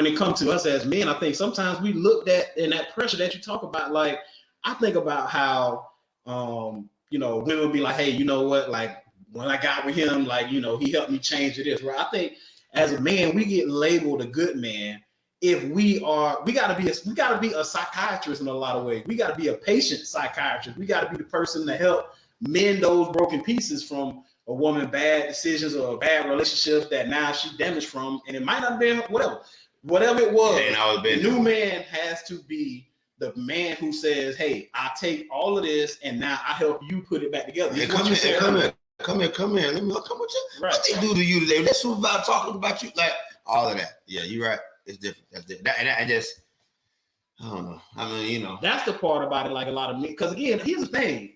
when it comes to us as men, I think sometimes we looked at in that pressure that you talk about. Like, I think about how, women would be like, hey, you know what? Like, when I got with him, like, he helped me change to this, right? I think as a man, we get labeled a good man if we gotta be a psychiatrist in a lot of ways. We gotta be a patient psychiatrist. We gotta be the person to help mend those broken pieces from a woman, bad decisions or a bad relationship that now she damaged from, and it might not have been whatever it was. The new man has to be the man who says, hey, I take all of this and now I help you put it back together. Hey, come here. Let me come with you. Right. What they do to you today? That's what about talking about you, like all of that. Yeah, you're right. It's different. That's different. I don't know. I mean, that's the part about it. Like a lot of men, because again, here's the thing.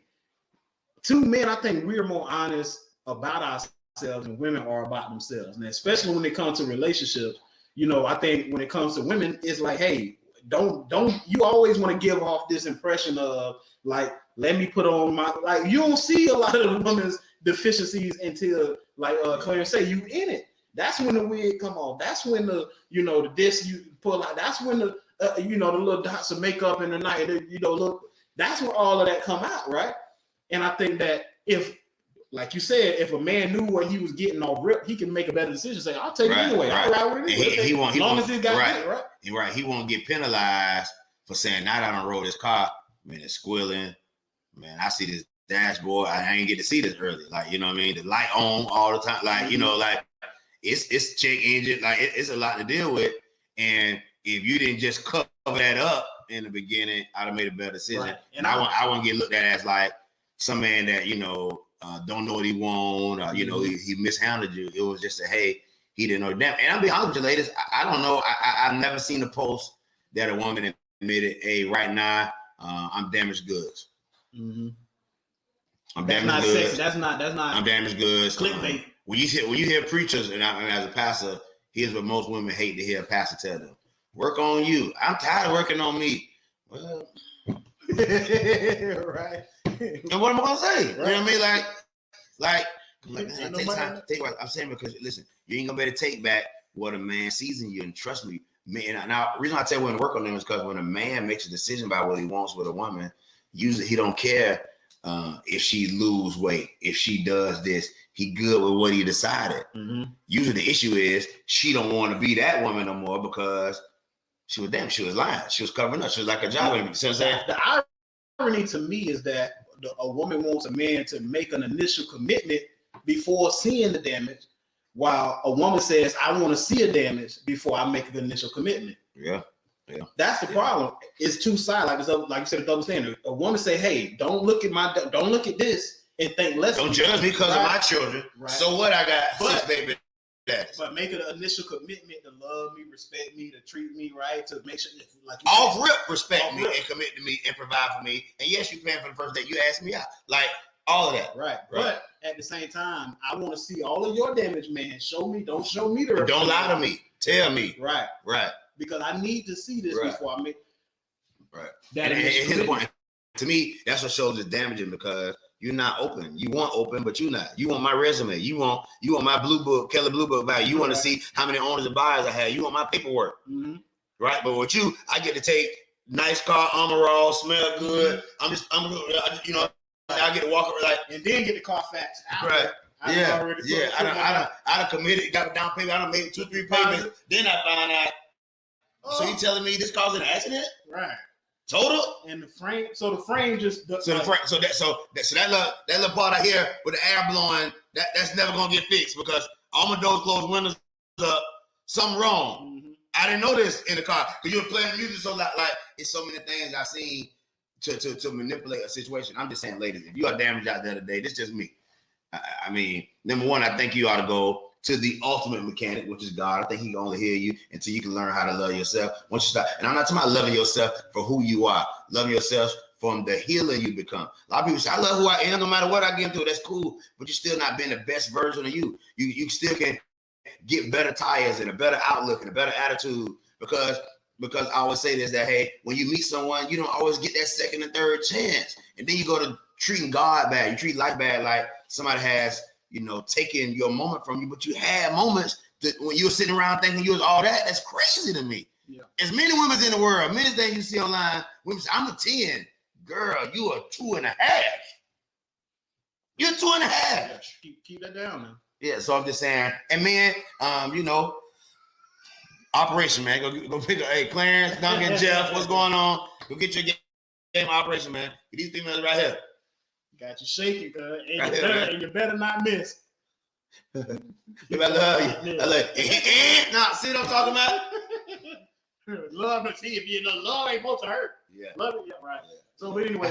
Two men, I think we're more honest about ourselves than women are about themselves, and especially when it comes to relationships. I think when it comes to women, it's like, hey, don't you always want to give off this impression of like, let me put on my, like, you don't see a lot of the women's deficiencies until, like Clarence say, you in it. That's when the wig come off. That's when the the disc you pull out. That's when the the little dots of makeup in the night. Look, that's where all of that come out, right? And I think that if, like you said, if a man knew what he was getting off rip, he can make a better decision. Say, I'll take it anyway. I'll ride with it. He won't right. Right. He won't get penalized for saying, now that I don't roll this car, man, it's squealing. Man, I see this dashboard. I ain't get to see this early. Like, you know what I mean? The light on all the time. Like, like it's check engine. Like it's a lot to deal with. And if you didn't just cover that up in the beginning, I'd have made a better decision. Right. And I won't get looked at as like some man that, don't know what he want, or, he mishandled you. It was just hey, he didn't know. Damn. And I'll be honest with you, ladies, I don't know. I've never seen a post that a woman admitted, hey, right now, I'm damaged goods. Mm-hmm. I'm damaged goods. That's not. I'm damaged goods. Clickbait. When you hear preachers, and as a pastor, here's what most women hate to hear a pastor tell them: work on you. I'm tired of working on me. Well, right. And what am I gonna say? Right. You know what I mean? Like, man, take time. I'm saying, because listen, you ain't gonna be able to take back what a man sees in you, and trust me, man. Now, the reason I tell women to work on them is because when a man makes a decision about what he wants with a woman, usually he don't care if she lose weight, if she does this. He good with what he decided. Mm-hmm. Usually the issue is she don't want to be that woman no more because she was lying. She was covering up. She was like a job. You see what I'm saying? The irony to me is that a woman wants a man to make an initial commitment before seeing the damage, while a woman says, I want to see a damage before I make an initial commitment. Yeah. That's the problem. It's two sides. Like you said, a double standard. A woman say, hey, don't look at this and think less. Don't judge me because of my children. Right. So what? I got 6 baby daddies. But make an initial commitment to love me, respect me, to treat me right, to make sure, like off rip, respect me and commit to me and provide for me. And yes, you paying for the first date. You asked me out, like all of that. Right. But at the same time, I want to see all of your damage, man. Show me. Don't show me the. Don't lie to me. Tell me. Right. Because I need to see this before I make. Right. That is the point. To me, that's what shows it's damaging, because you're not open. You want open, but you're not. You want my resume. You want my blue book, Keller Blue Book value. You want to see how many owners and buyers I had. You want my paperwork. Mm-hmm. Right. But with you, I get to take nice car, armor all, smell good. I get to walk around and then get the Carfax. Right. I done committed, got a down payment. I done made 2-3 payments. Then I find out. So you telling me this caused an accident? Right. Total? And the frame. So the frame just. So that little part out here with the air blowing, that's never gonna get fixed, because all my doors closed, windows up, something wrong. Mm-hmm. I didn't know this in the car because you were playing music so loud. Like, it's so many things I seen to manipulate a situation. I'm just saying, ladies, if you are damaged out there today, this is just me. I mean, number one, I think you ought to go to the ultimate mechanic, which is God. I think he can only hear you until you can learn how to love yourself. Once you start, and I'm not talking about loving yourself for who you are, loving yourself from the healer you become. A lot of people say, I love who I am no matter what I get into. That's cool, but you're still not being the best version of you. You still can get better tires and a better outlook and a better attitude, because I always say this, that, hey, when you meet someone, you don't always get that second and third chance. And then you go to treating God bad. You treat life bad, like somebody has, taking your moment from you, but you had moments that when you were sitting around thinking you was all that. That's crazy to me. Yeah. As many women in the world, many things you see online, women say, I'm a 10. Girl, you are 2.5. You're 2.5. Yeah, keep that down, man. Yeah, so I'm just saying, and man, operation, man. Go pick up. Hey, Clarence, Duncan, Jeff, what's going on? Go get your game operation, man. Get these females right here. Got you shaking, cuz. Right And you better not miss. I love you. I love you. Nah, see what I'm talking about? Love, see if you know love ain't supposed to hurt. Yeah. Love it, yeah, right. So, but anyway.